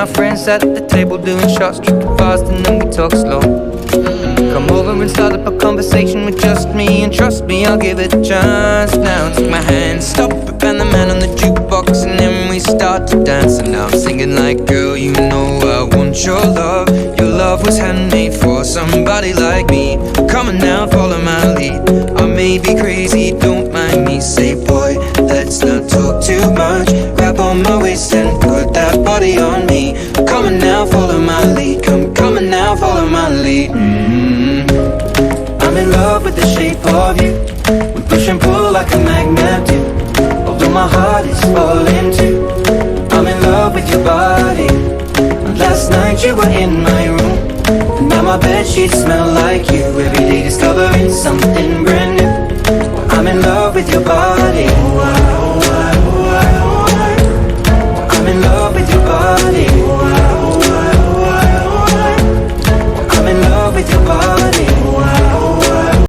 our friends at the table doing shots, tripping fast and then we talk slow. Come over and start up a conversation with just me, and trust me, I'll give it a chance. Now take my hand, stop it, and the man on the jukebox, and then we start to dance. And now I'm singing like, girl, you know I want your love. Your love was handmade for somebody like me. Come on now, follow my lead. I may be crazy, don't mind me. Say, boy, let's not talk too much. Grab on my waist and put that body on me. Come on now, follow my lead. Come on now, follow my lead. I'm in love with the shape of you. We push and pull like a magnet do. Although my heart is falling too, I'm in love with your body. Last night you were in my room, and now my bedsheets smell like you. Every day discovering something brand new. I'm in love with your body.